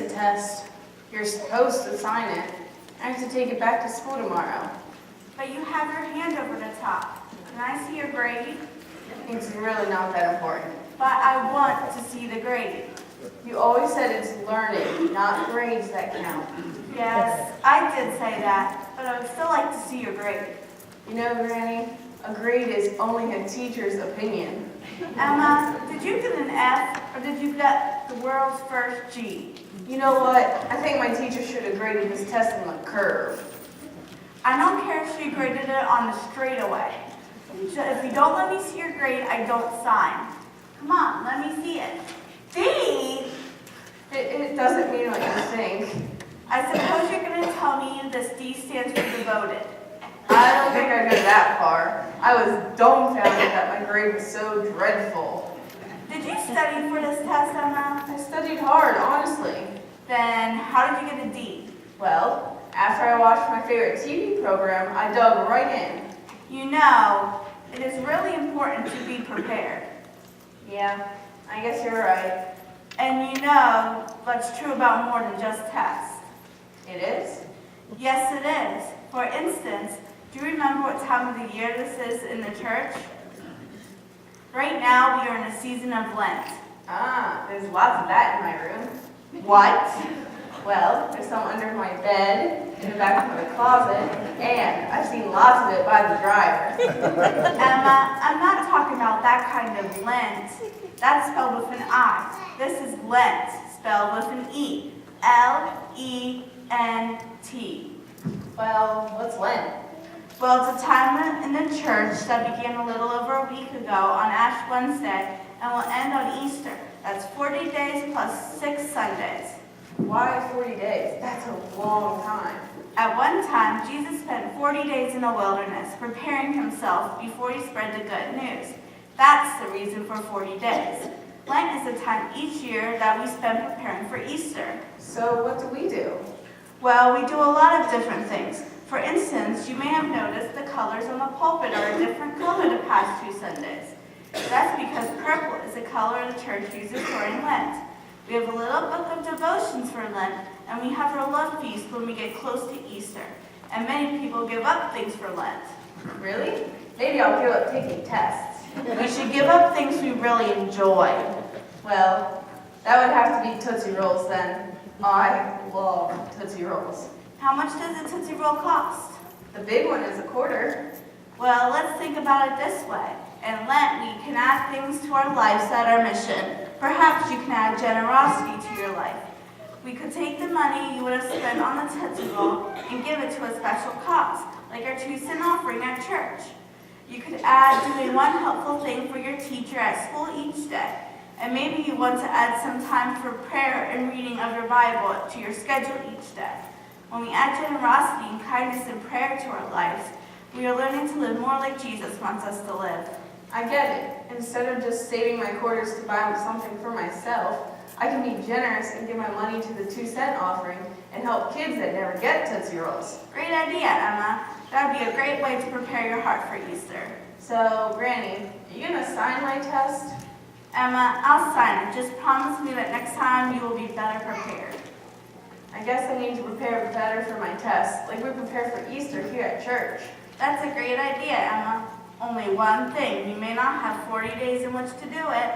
a test. You're supposed to sign it. I have to take it back to school tomorrow. But you have your hand over the top. Can I see your grade? It's really not that important. But I want to see the grade. You always said it's learning, not grades that count. Yes, I did say that, but I would still like to see your grade. You know, Granny, a grade is only a teacher's opinion. Emma, did you get an F, or did you get the world's first G? You know what? I think my teacher should have graded this test on the curve. I don't care if she graded it on the straightaway. So if you don't let me see your grade, I don't sign. Come on, let me see it. D? It doesn't mean what you think. I suppose you're going to tell me this D stands for devoted. I don't think I'd go that far. I was dumbfounded that my grade was so dreadful. Did you study for this test, Emma? I studied hard, honestly. Then how did you get a D? Well, after I watched my favorite TV program, I dug right in. You know, it is really important to be prepared. Yeah, I guess you're right. And you know, that's true about more than just tests. It is? Yes, it is. For instance, do you remember what time of the year this is in the church? Right now, we are in a season of Lent. Ah, there's lots of that in my room. What? Well, there's some under my bed, in the back of my closet, and I've seen lots of it by the dryer. Emma, I'm not talking about that kind of Lent. That's spelled with an I. This is Lent, spelled with an E. L-E-N-T. Well, what's Lent? Well, it's a time in the church that began a little over a week ago on Ash Wednesday and will end on Easter. That's 40 days plus 6 Sundays. Why 40 days? That's a long time. At one time, Jesus spent 40 days in the wilderness preparing himself before he spread the good news. That's the reason for 40 days. Lent is a time each year that we spend preparing for Easter. So what do we do? Well, we do a lot of different things. For instance, you may have noticed the colors on the pulpit are a different color the past 2 Sundays. That's because purple is a color the church uses during Lent. We have a little book of devotions for Lent, and we have our love feast when we get close to Easter. And many people give up things for Lent. Really? Maybe I'll give up taking tests. We should give up things we really enjoy. Well, that would have to be Tootsie Rolls then. I love Tootsie Rolls. How much does a Tootsie Roll cost? The big one is $0.25. Well, let's think about it this way. In Lent, we can add things to our lives that are mission. Perhaps you can add generosity to your life. We could take the money you would have spent on the Tootsie Roll and give it to a special cause, like our 2-cent offering at church. You could add doing one helpful thing for your teacher at school each day. And maybe you want to add some time for prayer and reading of your Bible to your schedule each day. When we add generosity and kindness and prayer to our lives, we are learning to live more like Jesus wants us to live. I get it. Instead of just saving my quarters to buy something for myself, I can be generous and give my money to the 2-cent offering and help kids that never get Tootsie Rolls. Great idea, Emma. That would be a great way to prepare your heart for Easter. So, Granny, are you going to sign my test? Emma, I'll sign it. Just promise me that next time you will be better prepared. I guess I need to prepare better for my test, like we prepare for Easter here at church. That's a great idea, Emma. Only one thing, you may not have 40 days in which to do it.